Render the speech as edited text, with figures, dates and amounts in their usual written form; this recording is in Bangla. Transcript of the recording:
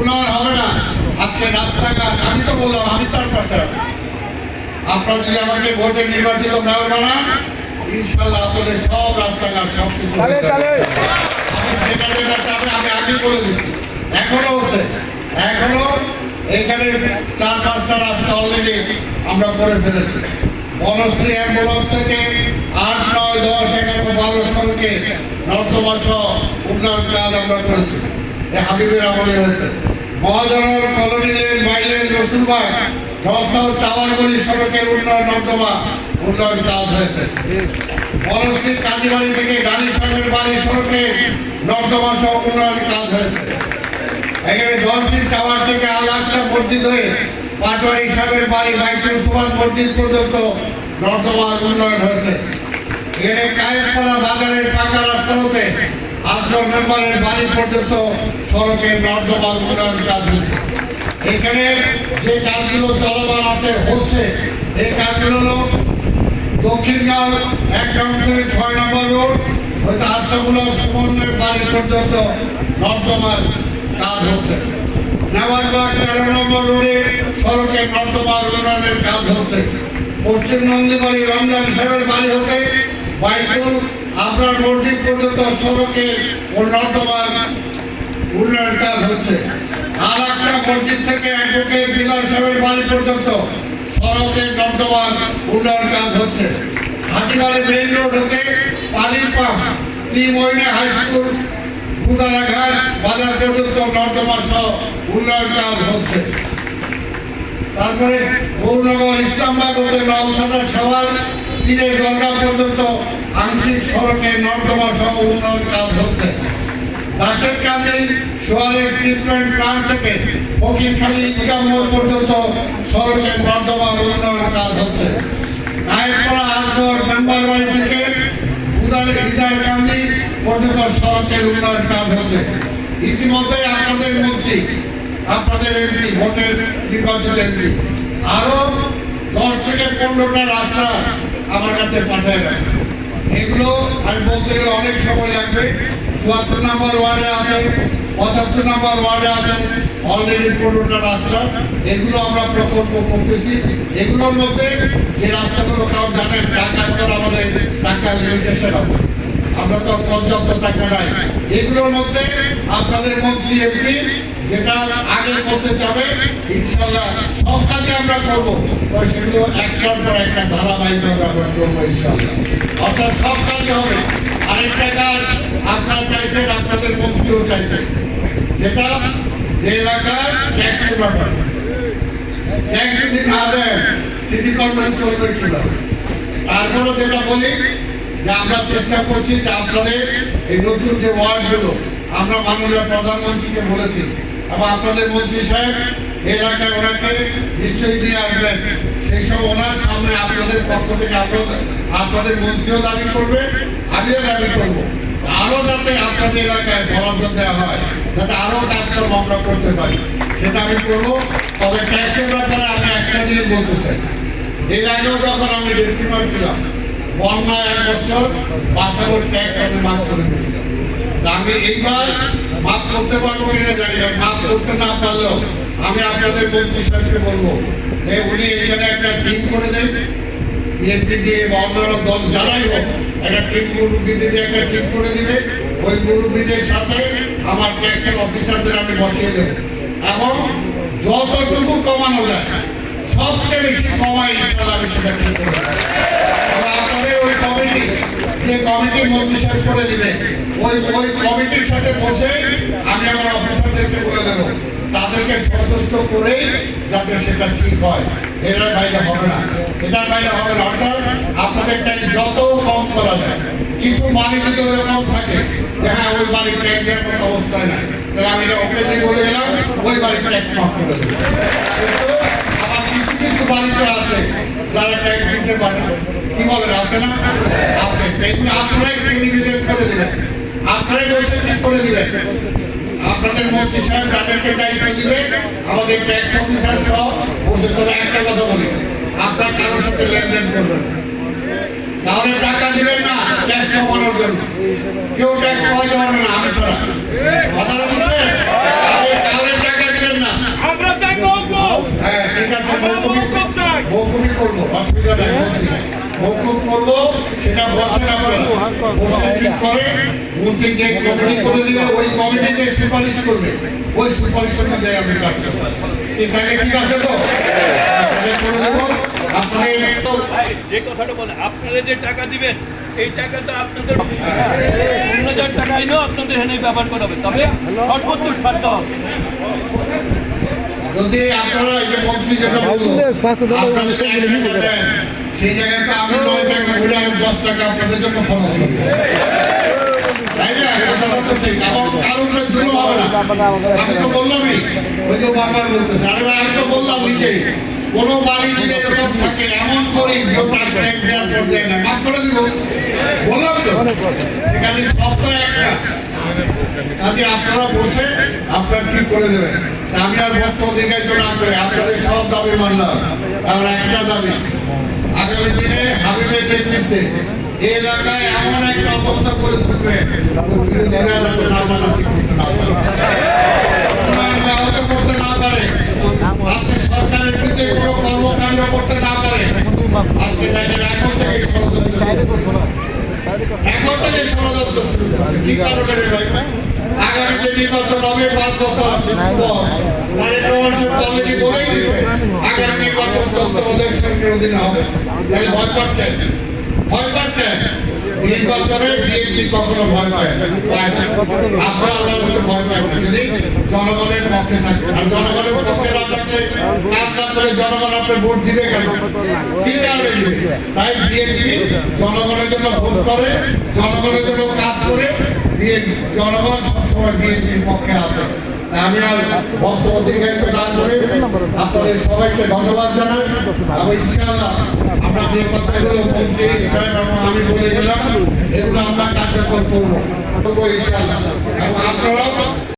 উন্নয়ন হবে না। আজকে রাস্তাঘাট আমি তো বললাম আমি তার পাশে আছি। আপনারা যদি আমাকে ভোটে নির্বাচিত মেয়র বানান, ইনশাল্লাহ আপনাদের সব রাস্তাঘাট সব কিছু আমি আগে বলে দিচ্ছি, এখনো হচ্ছে। এখনো এখানে 4-5টা রাস্তা অলরেডি আমরা করে ফেলেছি। বনশ্রী এক ব্লক থেকে 8, 9, 10, 11, 12 সড়কে নর্দমা সহ উন্নয়ন কাজ আমরা করেছি। হাবিবের আমলে হয়েছে। মহাজনের কলোনি লেন, বাইলেন, রসুলবাগ, ধসাও টাওয়ারগলি সড়কের উন্নয়ন নর্দমা উন্নয়ন কাজ হয়েছে। বনশ্রী কাজীবাড়ি থেকে গালিসাগরের বাড়ি সড়কে নর্দমা সহ উন্নয়ন কাজ হয়েছে। এখানে ডলফিন টাওয়ার থেকে আল আকসা মসজিদ হয়ে পাটোয়ারি সাহেবের বাড়ি বাইতুল সুবহান মসজিদ পর্যন্ত নর্দমার উন্নয়ন হয়েছে। এখানে কায়েতপাড়া বাজারের পাকা রাস্তা হতে আজগর মেম্বারের বাড়ি পর্যন্ত সড়কের নর্দমার উন্নয়ন কাজ হয়েছে। এখানে যে কাজগুলো চলমান আছে হচ্ছে, এই কাজগুলো হলো দক্ষিণগাঁও 1 নম্বর থেকে 6 নম্বর রোড হয়তো আশরাফুল্লাহ সুমনের বাড়ি পর্যন্ত নর্দমার কাজ হচ্ছে। নেওয়াজবাগ 13 নম্বর রোডে সড়কে নর্দমার উন্নয়নের কাজ হচ্ছে। পশ্চিম নন্দীবাড়ি রমজান সাহেবের বাড়ি হতে বাইতুল আপনার মসজিদ পর্যন্ত সড়কে নর্দমার উন্নয়ন কাজ হচ্ছে। আল আকসা মসজিদ থেকে অ্যাডভোকেট বিলাল সাহেবের বাড়ি পর্যন্ত সড়কের নর্দমার উন্নয়ন কাজ হচ্ছে। হাতিবাড়ি মেইন রোড হতে পানির পাম্প, ত্রিময়না হাই স্কুল, গুদারাঘাট বাজার পর্যন্ত নর্দমা সহ উন্নয়ন কাজ হচ্ছে। তারপরে গৌরনগর ইসলামবাগ হতে নলছাটা ছাওয়াল তীরের গঙ্গা পর্যন্ত আংশিক সড়কে নর্দমা সহ উন্নয়ন কাজ হচ্ছে। দাসের কান্দি সোয়ারের ট্রিটমেন্ট প্ল্যান্ট থেকে ফকিরখালী ঈদগাহ মোড় পর্যন্ত সড়কের নর্দমা উন্নয়ন কাজ হচ্ছে। নায়কপাড়া আজগর মেম্বার বাড়ি থেকে হিদায়তকান্দি পর্যন্ত সড়কের উন্নয়ন কাজ হচ্ছে। ইতিমধ্যে আপনাদের মন্ত্রী, আপনাদের এমপি, ভোটের নির্বাচিত এমপি আরো 10 থেকে 15টা রাস্তা আমার কাছে পাঠিয়ে গেছে। এগুলো আমি বলতে গেলে অনেক সময় লাগবে। 74 নম্বর ওয়ার্ডে আছে, 75 নম্বর ওয়ার্ডে আছে অলরেডি 15টা রাস্তা। এগুলো আমরা প্রকল্প করতেছি। এগুলোর মধ্যে যে রাস্তাগুলো কাউ জানেন টাকার পর আমাদের টাকা লিমিটেশন আছে, আমরা তো পর্যাপ্ত টাকা নাই। এগুলোর মধ্যে আপনাদের মন্ত্রী এমপি যেটা আগে করতে চাবে ইনশাল্লাহ সব কাজে আমরা করবো, সেগুলো একটার পর একটা ধারাবাহিকভাবে আমরা করবো ইনশাল্লাহ। অর্থাৎ সব কাজে হবে। আরেকটা কাজ আপনারা চাইছেন, আপনাদের মন্ত্রীও চাইছেন, যেটা যে এলাকার ট্যাক্সের ব্যাপার। ট্যাক্স যদি না দেয় সিটি কর্পোরেশন চলবে কিভাবে? তারপরও যেটা বলি যে আমরা চেষ্টা করছি যে আপনাদের এই নতুন যে ওয়ার্ডগুলো আমরা মাননীয় প্রধানমন্ত্রীকে বলেছি এবং আপনাদের মন্ত্রী সাহেব এলাকায় ওনাকে নিশ্চয়ই নিয়ে আসবেন। সেই সব ওনার সামনে আপনাদের পক্ষ থেকে আপনাদের মন্ত্রীও দাবি করবে, আমিও দাবি করবো আরো যাতে আপনাদের এলাকায় বরাদ্দ দেওয়া হয়, যাতে আরো কাজকর্ম আমরা করতে পারি, সেটা আমি করবো। তবে ট্যাক্সের ব্যাপারে আমি একটা জিনিস বলতে চাই। এর আগেও যখন আমি ডেপুটি মেয়র ছিলাম, বন্যায় 1 বছর বাসাবোর ট্যাক্স আমি মাফ করে দিয়েছিলাম। আমি এইবার মাফ করতে পারবো কিনা জানি না। মাফ করতে না পারলেও আমি আপনাদের মন্ত্রী সাহেবকে বলবো যে উনি এখানে একটা টিম করে দেন, বিএনপি দিয়ে বা অন্যান্য দল যারাই হোক একটা টিম, মুরব্বীদের দিয়ে একটা টিম করে দিবে। ওই মুরব্বীদের সাথে আমার ট্যাক্সের অফিসারদের আমি বসিয়ে দেবো এবং যতটুকু কমানো যায় সবচেয়ে বেশি কমাই ইনশাআল্লাহ আমি সেটা ঠিক করবো। আপনাদের ওই কমিটি, যে কমিটি মন্ত্রী সাহেব করে দিবে, ওই কমিটির সাথে বসে আমি আমার অফিসারদেরকে বলে দেবো তাদেরকে সন্তুষ্ট করেই যাতে সেটা ঠিক হয়। এটার বাইরে হবে না, এটার বাইরে হবে না। অর্থাৎ আপনাদের ট্যাক্স যত কম করা যায়, কিছু বাড়ি যদি এরকম থাকে যে হ্যাঁ ওই বাড়ির ট্যাক্স দেওয়ার কোনো অবস্থায় নাই, তাহলে আমি ওকে বলে গেলাম ওই বাড়ির ট্যাক্স মাফ করে দেবো। আবার কিছু কিছু বাড়িতে আছে যারা ট্যাক্স দিতে পারে, কি বলেন আছে না? আছে। সেগুলো আপনারাই সিগনিফিকেট করে দিলেন, আপনারাই বসে ঠিক করে দিলেন। আপনাদের মন্ত্রী সাহেব তাদেরকে দায়িত্ব দিবে, আমাদের ট্যাক্স অফিসার সহ বসে। তবে একটা কথা বলি, আপনার কারোর সাথে লেনদেন করবেন না, তাহলে টাকা দিবেন না ট্যাক্স কমানোর জন্য। কেউ ট্যাক্স কমাতে পারবে না আমি ছাড়া, কথাটা বুঝছেন? তাহলে টাকা মৌকুমি করবো, অসুবিধা নেই, বলছি মৌকুম করবো, সেটা বসেন আপনারা, বসে ঠিক করে মন্ত্রী যে কমিটি করে দিবে ওই কমিটি যে সুপারিশ করবে ওই সুপারিশ অনুযায়ী আমি কাজ করবো। তাহলে ঠিক আছে তো? করে দেবো। আপনাদের তো যে কথাটা বলে আপনারা যে টাকা দিবেন এই টাকাটা আপনাদের অন্যদের টাকা এলেও আপনাদের এখানে ব্যবহার করা হবে, তবে সর্বোচ্চ ছাড়তে হবে। যদি আপনারা এই যে মন্ত্রী যেটা বললো আপনাদের সেই জায়গায় তো আমি 9 টাকা হলে আমি 10 টাকা আপনাদের জন্য খরচ করবো, তাই না? কথাটা তো ঠিক। আমার কারোর জন্য হবে না, আমি তো বললামই, ওই যে বারবার বলতেছে, আরে ভাই আমি তো বললাম নিজেই, কোনো বাড়ি যদি এরকম থাকে এমন করি তার ট্যাক্স দেওয়ার পর্যায়ে না মাফ করে দিব, বললাম তো এখানে শব্দ একটা কাজে আপনারা বসে আপনারা ঠিক করে দেবেন। আমি আর বক্তব্য দীর্ঘায়িত না করে আপনাদের সব দাবি মানলাম। আমার একটা দাবি, আগামী দিনে হাবিবের নেতৃত্বে এই এলাকায় এমন একটা অবস্থা করে তুলবে নাচানাচি করতে না পারে, ব্যাহত করতে না পারে, আজকে সরকারের বিরুদ্ধে কোনো কর্মকাণ্ড করতে না পারে। আজকে দেখেন এখন থেকে ষড়যন্ত্র শুরু করছে। কি কারণে রে ভাই? আগামী যে নির্বাচন হবে 5 বছর পর অলরেডি বলেই দিচ্ছে আগামী নির্বাচন তত্ত্বাবধায়ক সরকারের অধীনে হবে। তাহলে ভয় পাচ্ছেন, ভয় পাচ্ছেন নির্বাচনে বিএনপি কখনো ভয় পায় না। আমরা আল্লাহর কাছে ভয় পাই না যদি জনগণের পক্ষে থাকে। আর জনগণের পক্ষে না থাকলে কাজ না করে জনগণ আপনার ভোট দিবে কেন? কি কারণে দিবে? তাই বিএনপি জনগণের জন্য ভোট করে, জনগণের জন্য কাজ করে, জনগণ সবসময় বিএনপির পক্ষে আছে। আমি আর বক্তব্য দীর্ঘায়িত না করে আপনাদের সবাইকে ধন্যবাদ জানাই। এবং ইনশাআল্লাহ আমরা যে কথাগুলো মন্ত্রী সাহেব এবং আমি বলে গেলাম এগুলো আমরা কার্যকর করবো ইনশাআল্লাহ। এবং আপনারা